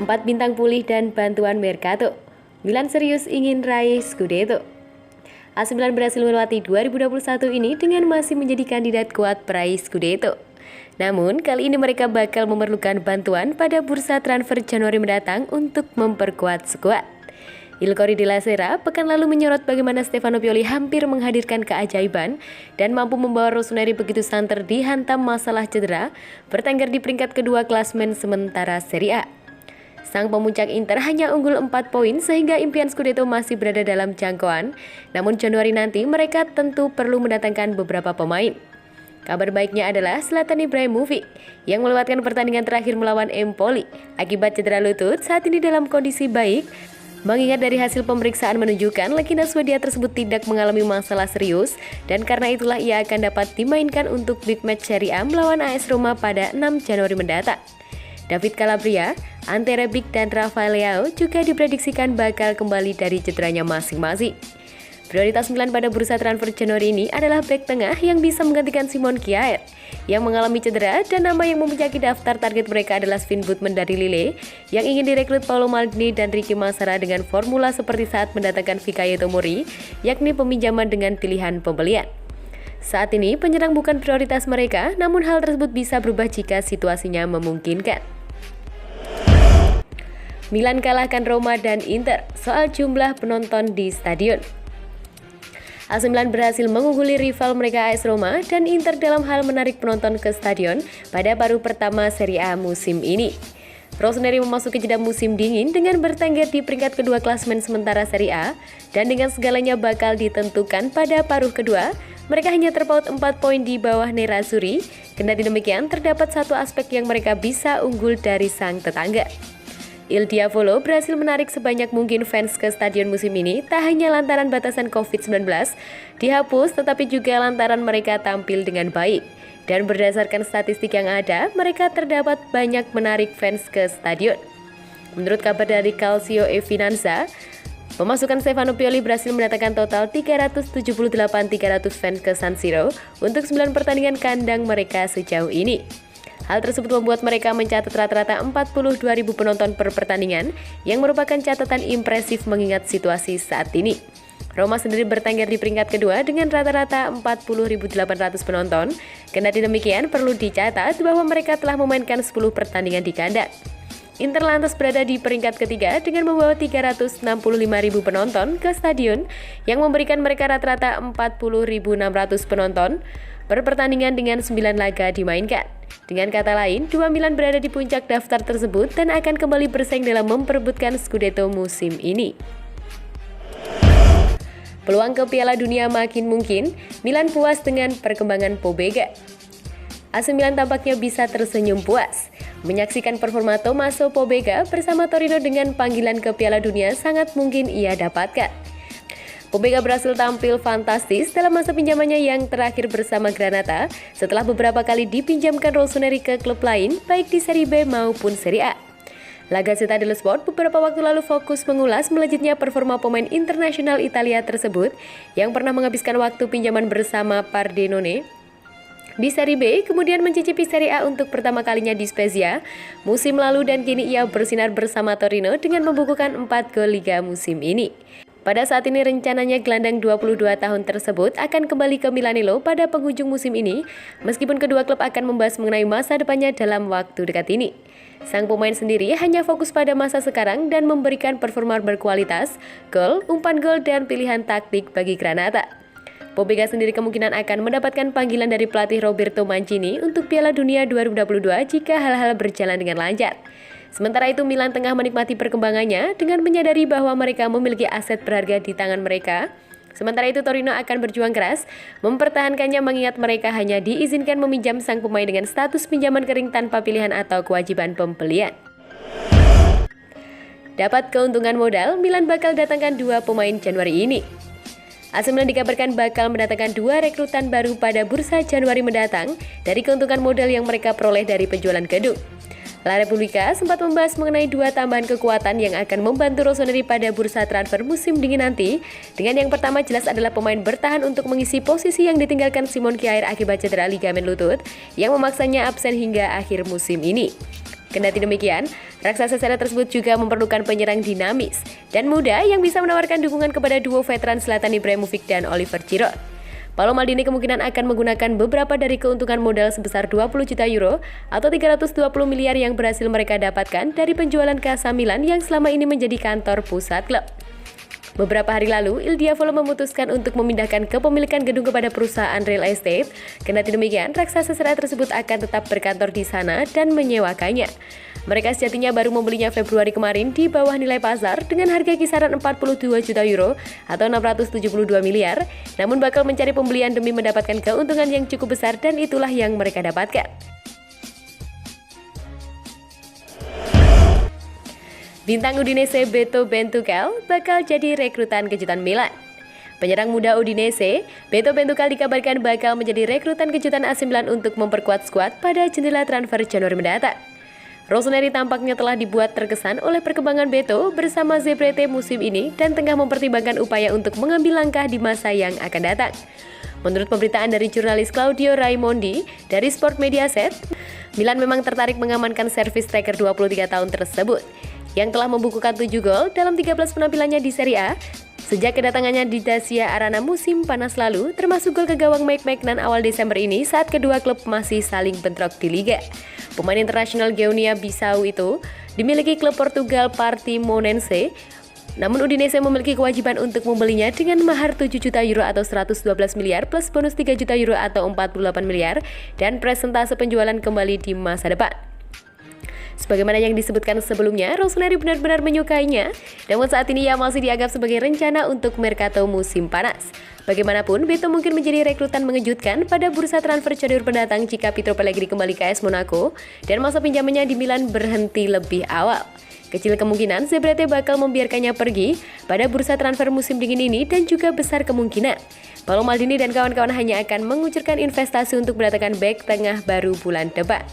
4 bintang pulih dan bantuan Mercato. Milan serius ingin raih Scudetto. AC Milan berhasil melewati 2021 ini dengan masih menjadi kandidat kuat peraih Scudetto. Namun, kali ini mereka bakal memerlukan bantuan pada bursa transfer Januari mendatang untuk memperkuat skuad. Il Corriere della Sera pekan lalu menyorot bagaimana Stefano Pioli hampir menghadirkan keajaiban dan mampu membawa Rossoneri begitu santer dihantam masalah cedera, bertengger di peringkat kedua klasmen sementara Serie A. Sang pemuncak Inter hanya unggul 4 poin sehingga impian Scudetto masih berada dalam jangkauan, namun Januari nanti mereka tentu perlu mendatangkan beberapa pemain. Kabar baiknya adalah Zlatan Ibrahimovic yang melewatkan pertandingan terakhir melawan Empoli akibat cedera lutut saat ini dalam kondisi baik. Mengingat dari hasil pemeriksaan menunjukkan legenda Swedia tersebut tidak mengalami masalah serius dan karena itulah ia akan dapat dimainkan untuk big match Serie A melawan AS Roma pada 6 Januari mendatang. David Calabria, Ante Rebic dan Rafael Leao juga diprediksikan bakal kembali dari cederanya masing-masing. Prioritas Milan pada bursa transfer Januari ini adalah bek tengah yang bisa menggantikan Simon Kjaer yang mengalami cedera dan nama yang memuncaki daftar target mereka adalah Sven Botman dari Lille yang ingin direkrut Paolo Maldini dan Ricky Massara dengan formula seperti saat mendatangkan Fikayo Tomori, yakni peminjaman dengan pilihan pembelian. Saat ini penyerang bukan prioritas mereka, namun hal tersebut bisa berubah jika situasinya memungkinkan. Milan kalahkan Roma dan Inter soal jumlah penonton di stadion. AC Milan berhasil mengungguli rival mereka AS Roma dan Inter dalam hal menarik penonton ke stadion pada paruh pertama Serie A musim ini. Rossoneri memasuki jeda musim dingin dengan bertengger di peringkat kedua klasmen sementara Serie A dan dengan segalanya bakal ditentukan pada paruh kedua, mereka hanya terpaut 4 poin di bawah Nerazzurri. Kendati demikian, terdapat satu aspek yang mereka bisa unggul dari sang tetangga. Il Diavolo berhasil menarik sebanyak mungkin fans ke stadion musim ini tak hanya lantaran batasan COVID-19 dihapus tetapi juga lantaran mereka tampil dengan baik. Dan berdasarkan statistik yang ada, mereka terdapat banyak menarik fans ke stadion. Menurut kabar dari Calcio e Finanza, pemasukan Stefano Pioli berhasil mendatangkan total 378.300 fans ke San Siro untuk 9 pertandingan kandang mereka sejauh ini. Hal tersebut membuat mereka mencatat rata-rata 42.000 penonton per pertandingan yang merupakan catatan impresif mengingat situasi saat ini. Roma sendiri bertengger di peringkat kedua dengan rata-rata 40.800 penonton. Kendati demikian, perlu dicatat bahwa mereka telah memainkan 10 pertandingan di kandang. Inter lantas berada di peringkat ketiga dengan membawa 365.000 penonton ke stadion yang memberikan mereka rata-rata 40.600 penonton per pertandingan dengan 9 laga dimainkan. Dengan kata lain, dua Milan berada di puncak daftar tersebut dan akan kembali bersaing dalam memperebutkan Scudetto musim ini. Peluang ke Piala Dunia makin mungkin, Milan puas dengan perkembangan Pobega. AC Milan tampaknya bisa tersenyum puas menyaksikan performa Tommaso Pobega bersama Torino dengan panggilan ke Piala Dunia sangat mungkin ia dapatkan. Pobega berhasil tampil fantastis dalam masa pinjamannya yang terakhir bersama Granata setelah beberapa kali dipinjamkan Rossoneri ke klub lain baik di Serie B maupun Serie A. La Gazzetta dello Sport beberapa waktu lalu fokus mengulas melejitnya performa pemain internasional Italia tersebut yang pernah menghabiskan waktu pinjaman bersama Pordenone di Serie B, kemudian mencicipi Serie A untuk pertama kalinya di Spezia musim lalu dan kini ia bersinar bersama Torino dengan membukukan 4 gol Liga musim ini. Pada saat ini rencananya gelandang 22 tahun tersebut akan kembali ke Milanello pada penghujung musim ini, meskipun kedua klub akan membahas mengenai masa depannya dalam waktu dekat ini. Sang pemain sendiri hanya fokus pada masa sekarang dan memberikan performa berkualitas, gol, umpan gol, dan pilihan taktik bagi Granata. Pobega sendiri kemungkinan akan mendapatkan panggilan dari pelatih Roberto Mancini untuk Piala Dunia 2022 jika hal-hal berjalan dengan lancar. Sementara itu Milan tengah menikmati perkembangannya dengan menyadari bahwa mereka memiliki aset berharga di tangan mereka. Sementara itu Torino akan berjuang keras mempertahankannya mengingat mereka hanya diizinkan meminjam sang pemain dengan status pinjaman kering tanpa pilihan atau kewajiban pembelian. Dapat keuntungan modal, Milan bakal datangkan 2 pemain Januari ini. AC Milan dikabarkan bakal mendatangkan 2 rekrutan baru pada bursa Januari mendatang dari keuntungan modal yang mereka peroleh dari penjualan gedung. La Repubblica sempat membahas mengenai 2 tambahan kekuatan yang akan membantu Rossoneri pada bursa transfer musim dingin nanti. Dengan yang pertama jelas adalah pemain bertahan untuk mengisi posisi yang ditinggalkan Simon Kjaer akibat cedera ligamen lutut yang memaksanya absen hingga akhir musim ini. Kendati demikian, raksasa Serie tersebut juga memerlukan penyerang dinamis dan muda yang bisa menawarkan dukungan kepada duo veteran Zlatan Ibrahimovic dan Oliver Giroud. Paolo Maldini kemungkinan akan menggunakan beberapa dari keuntungan modal sebesar 20 juta euro atau 320 miliar yang berhasil mereka dapatkan dari penjualan Casa Milan yang selama ini menjadi kantor pusat klub. Beberapa hari lalu, Il Diavolo memutuskan untuk memindahkan kepemilikan gedung kepada perusahaan real estate. Kendati demikian, raksasa Serie tersebut akan tetap berkantor di sana dan menyewakannya. Mereka sejatinya baru membelinya Februari kemarin di bawah nilai pasar dengan harga kisaran 42 juta euro atau 672 miliar, namun bakal mencari pembelian demi mendapatkan keuntungan yang cukup besar dan itulah yang mereka dapatkan. Bintang Udinese Beto Bentucal bakal jadi rekrutan kejutan Milan. Penyerang muda Udinese, Beto Bentucal dikabarkan bakal menjadi rekrutan kejutan AC Milan untuk memperkuat skuad pada jendela transfer Januari mendatang. Rossoneri tampaknya telah dibuat terkesan oleh perkembangan Beto bersama Zebrete musim ini dan tengah mempertimbangkan upaya untuk mengambil langkah di masa yang akan datang. Menurut pemberitaan dari jurnalis Claudio Raimondi dari Sport Mediaset, Milan memang tertarik mengamankan servis striker 23 tahun tersebut yang telah membukukan 7 gol dalam 13 penampilannya di Serie A sejak kedatangannya di Dacia Arena musim panas lalu, termasuk gol ke gawang Mike Maignan awal Desember ini saat kedua klub masih saling bentrok di Liga. Pemain internasional Guinea Bissau itu dimiliki klub Portugal Portimonense, namun Udinese memiliki kewajiban untuk membelinya dengan mahar 7 juta euro atau 112 miliar plus bonus 3 juta euro atau 48 miliar dan presentase penjualan kembali di masa depan. Sebagaimana yang disebutkan sebelumnya, Rossoneri benar-benar menyukainya, namun saat ini ia masih dianggap sebagai rencana untuk Mercato musim panas. Bagaimanapun, Beto mungkin menjadi rekrutan mengejutkan pada bursa transfer Januari mendatang jika Pietro Pellegrini kembali ke AS Monaco dan masa pinjamannya di Milan berhenti lebih awal. Kecil kemungkinan Zebrete bakal membiarkannya pergi pada bursa transfer musim dingin ini dan juga besar kemungkinan Paolo Maldini dan kawan-kawan hanya akan mengucurkan investasi untuk mendatangkan bek tengah baru bulan depan.